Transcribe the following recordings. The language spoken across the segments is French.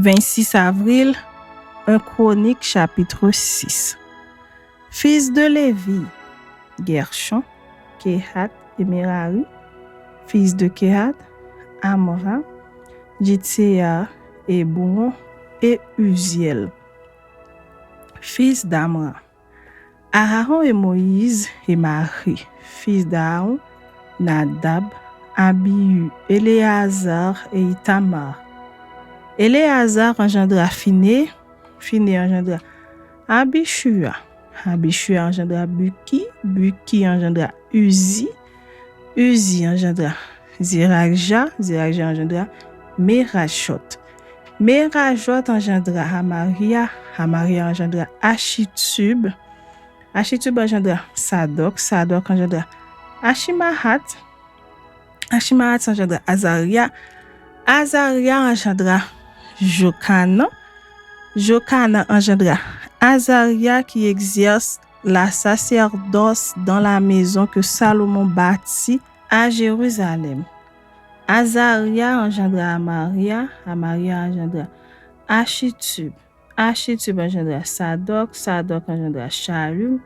26 avril, 1 Chronique chapitre 6. Fils de Lévi, Gershon, Kehat et Merari. Fils de Kehat, Amram, Jitséa, Hébron et Uziel. Fils d'Amram, Aaron et Moïse et Marie. Fils d'Aaron, Nadab, Abihu, Éléazar et Itamar. Éléazar engendra Finé, Finé engendra Abishua, Abishua engendra Buki, Buki engendra Uzi, Uzi engendra Zeraja, Zeraja engendra Merashot, Merashot engendra Amaria, Amaria engendra Achitub, Achitub engendra Sadok, Sadok engendra Ashimahat, Ashimahat engendra Azaria, Azaria engendra Jokana, Jokana engendra Azaria qui exerce la sacerdoce dans la maison que Salomon bâtit à Jérusalem. Azaria engendra Amaria, Amaria engendra Achitub, Achitub engendra Sadok, Sadok engendra Shalum,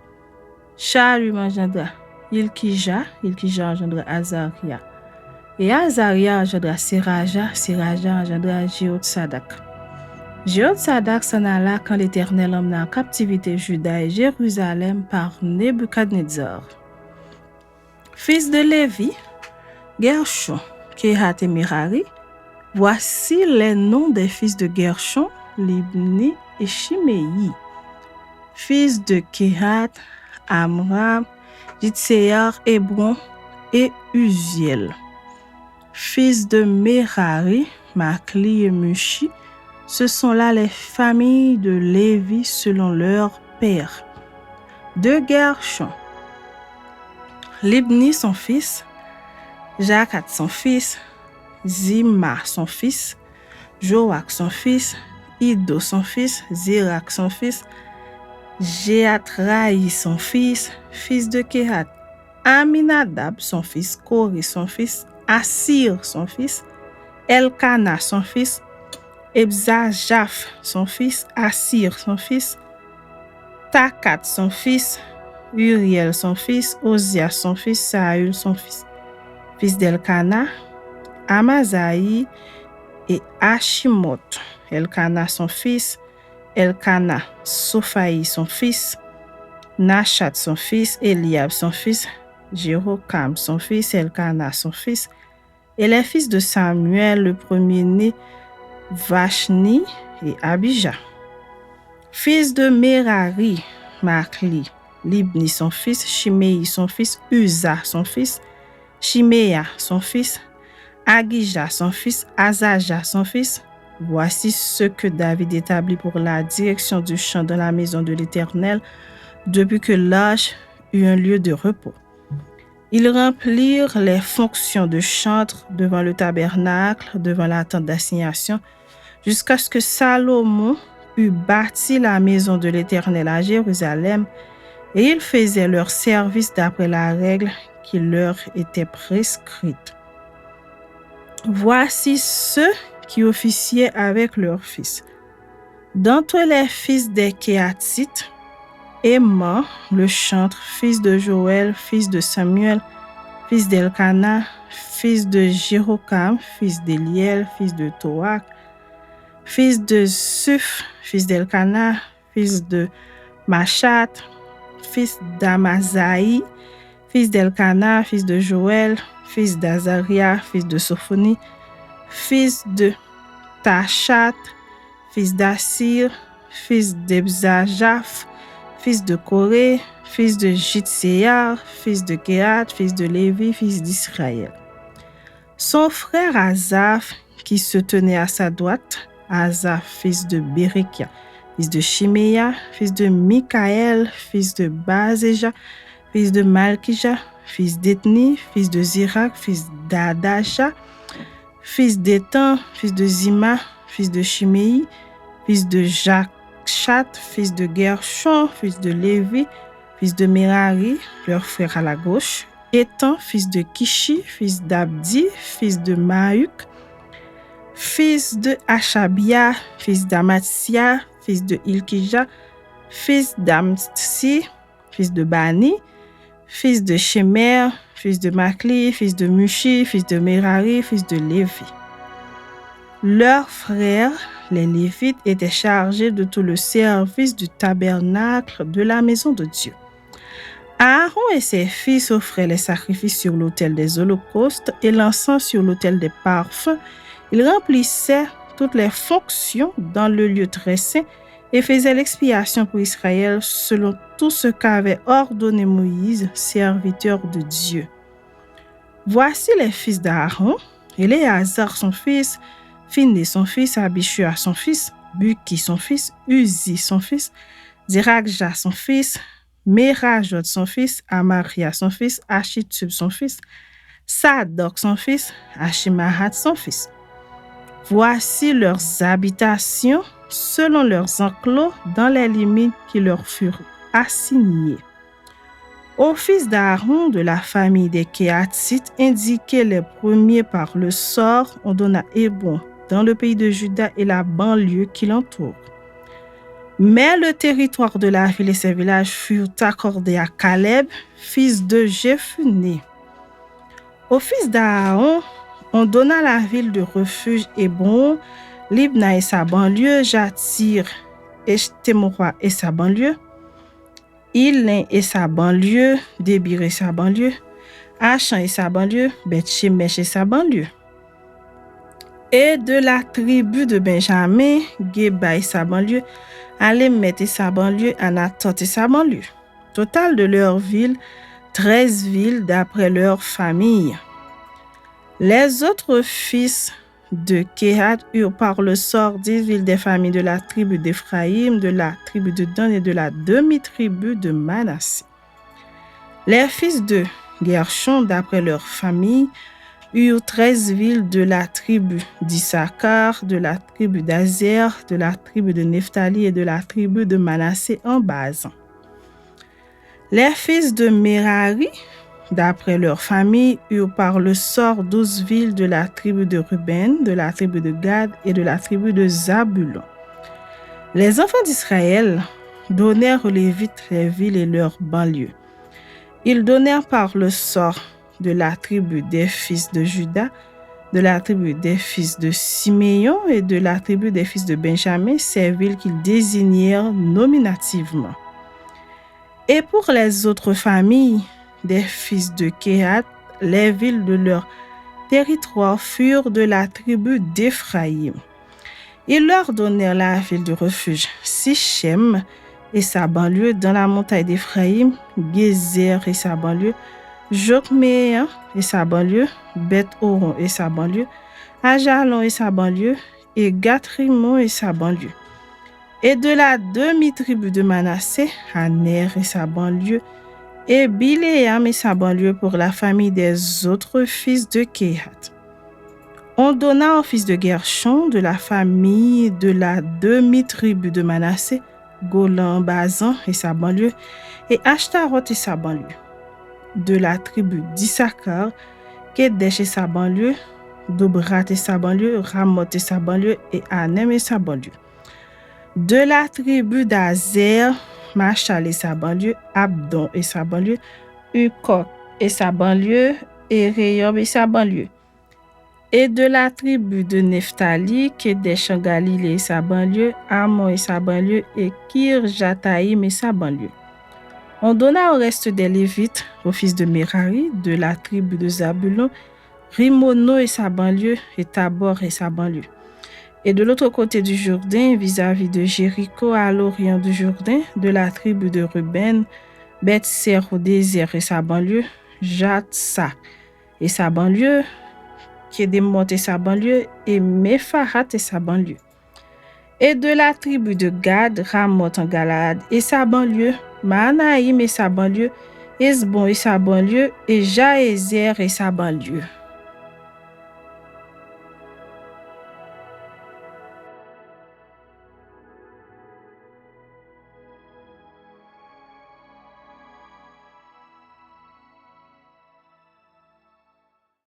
Shalum engendra Ilkija, Ilkija engendra Azaria. Et Azaria engendra Seraja, Seraja engendra Jéhotsadak. Jéhotsadak s'en alla quand l'Éternel emmena en captivité Juda et Jérusalem par Nebuchadnezzar. Fils de Lévi, Gershon, Kehat et Merari. Voici les noms des fils de Gershon, Libni et Shimei. Fils de Kehat, Amram, Jitséar, Hébron et Uziel. Fils de Merari, Makli et Mushi, ce sont là les familles de Lévi selon leur père. De Gershon, Libni son fils, Jakat son fils, Zima son fils, Joak son fils, Ido son fils, Zirak son fils, Jeatraï son fils de Kehat, Aminadab son fils, Kori son fils, Assir son fils, Elkana son fils, Ebzajaf son fils, Assir son fils, Takat son fils, Uriel son fils, Ozia son fils, Saül son fils d'Elkana, Amazaï et Ashimot. Elkana son fils, Elkana, Sophaï son fils, Nachat son fils, Eliab son fils, Jérokam son fils, Elkana son fils, et les fils de Samuel, le premier-né, Vashni et Abijah. Fils de Merari, Makli, Libni son fils, Shimei son fils, Uza son fils, Shimea son fils, Agija son fils, Azaja son fils. Voici ce que David établit pour la direction du chant dans la maison de l'Éternel depuis que l'arche eut un lieu de repos. Ils remplirent les fonctions de chantre devant le tabernacle, devant la tente d'assignation, jusqu'à ce que Salomon eut bâti la maison de l'Éternel à Jérusalem, et ils faisaient leur service d'après la règle qui leur était prescrite. Voici ceux qui officiaient avec leurs fils. D'entre les fils des Kéhatites, Éman, le chantre, fils de Joël, fils de Samuel, fils d'Elkana, fils de Jérokam, fils d'Eliel, fils de Toak, fils de Suf, fils d'Elkana, fils de Machat, fils d'Amazaï, fils d'Elkana, fils de Joël, fils d'Azaria, fils de Sophonie, fils de Tachat, fils d'Assir, fils d'Ebzajaf, fils de Corée, fils de Jitséar, fils de Kehat, fils de Lévi, fils d'Israël. Son frère Asaph, qui se tenait à sa droite, Asaph, fils de Bérekia, fils de Shiméa, fils de Mikaël, fils de Bazéja, fils de Malkija, fils d'Ethni, fils de Zirak, fils d'Adasha, fils d'Étan, fils de Zima, fils de Shimei, fils de Jakchat, fils de Gershon, fils de Lévi, fils de Merari, leur frère à la gauche, Étan, fils de Kishi, fils d'Abdi, fils de Maïk, fils de Achabia, fils d'Amatsia, fils de Ilkija, fils d'Amtsi, fils de Bani, fils de Shemer, fils de Makli, fils de Mushi, fils de Merari, fils de Lévi. Leurs frères, les Lévites, étaient chargés de tout le service du tabernacle de la maison de Dieu. Aaron et ses fils offraient les sacrifices sur l'autel des holocaustes et l'encens sur l'autel des parfums. Ils remplissaient toutes les fonctions dans le lieu très saint et faisaient l'expiation pour Israël selon tout ce qu'avait ordonné Moïse, serviteur de Dieu. Voici les fils d'Aaron, Éléazar son fils, Finé son fils, Abishua son fils, Buki son fils, Uzi son fils, Zirakja son fils, Merajot son fils, Amaria son fils, Achitub son fils, Sadok son fils, Achimahat son fils. Voici leurs habitations selon leurs enclos dans les limites qui leur furent assignées. Aux fils d'Aaron de la famille des Kéhatites, indiqués les premiers par le sort, on donna Hébron dans le pays de Juda et la banlieue qui l'entoure. Mais le territoire de la ville et ses villages furent accordés à Caleb, fils de Jephuné. Aux fils d'Aaron, on donna la ville de refuge Hébron, Libna et sa banlieue, Jatir, Eshtemoa et sa banlieue, Ilin et sa banlieue, Débir et sa banlieue, Achan et sa banlieue, Beth-Shemesh et sa banlieue. Et de la tribu de Benjamin, Geba et sa banlieue, Alémet et sa banlieue, Anatot et sa banlieue. Total de leurs villes, 13 villes d'après leur famille. Les autres fils de Kehat eurent par le sort 10 villes des familles de la tribu d'Éphraïm, de la tribu de Dan et de la demi-tribu de Manassé. Les fils de Gershon, d'après leur famille, eurent 13 villes de la tribu d'Issachar, de la tribu d'Azer, de la tribu de Nephtali et de la tribu de Manassé en Basan. Les fils de Merari, d'après leur famille, eurent par le sort 12 villes de la tribu de Ruben, de la tribu de Gad et de la tribu de Zabulon. Les enfants d'Israël donnèrent aux Lévites les villes et leurs banlieues. Ils donnèrent par le sort de la tribu des fils de Juda, de la tribu des fils de Siméon et de la tribu des fils de Benjamin ces villes qu'ils désignèrent nominativement. Et pour les autres familles des fils de Kehat, les villes de leur territoire furent de la tribu d'Éphraïm. Ils leur donnèrent la ville de refuge Sichem et sa banlieue dans la montagne d'Éphraïm, Gézer et sa banlieue, Jokméa et sa banlieue, Beth-Horon et sa banlieue, Ajalon et sa banlieue, et Gath-Rimon et sa banlieue. Et de la demi-tribu de Manassé, Aner et sa banlieue, et Biléam et sa banlieue pour la famille des autres fils de Kehat. On donna aux fils de Gershon de la famille de la demi-tribu de Manassé, Golan, Bazan et sa banlieue, et Ashtaroth et sa banlieue. De la tribu d'Issachar, Kedesh et sa banlieue, Dobrat et sa banlieue, Ramoth et sa banlieue, et Anem et sa banlieue. De la tribu d'Azer, Machal et sa banlieue, Abdon et sa banlieue, Ukok et sa banlieue, et Rehob et sa banlieue. Et de la tribu de Nephtali, Kedesh en Galilée et sa banlieue, Amon et sa banlieue, et Kirjataïm et sa banlieue. On donna au reste des Lévites, aux fils de Merari, de la tribu de Zabulon, Rimono et sa banlieue, et Tabor et sa banlieue. Et de l'autre côté du Jourdain, vis-à-vis de Jéricho, à l'orient du Jourdain, de la tribu de Ruben, Beth-Ser au désert et sa banlieue, Jatsa et sa banlieue, Kédémoth et sa banlieue, et Mepharat et sa banlieue. Et de la tribu de Gad, Ramoth en Galaad et sa banlieue, Mahanaïm et sa banlieue, Esbon et sa banlieue, et Jaézer et sa banlieue.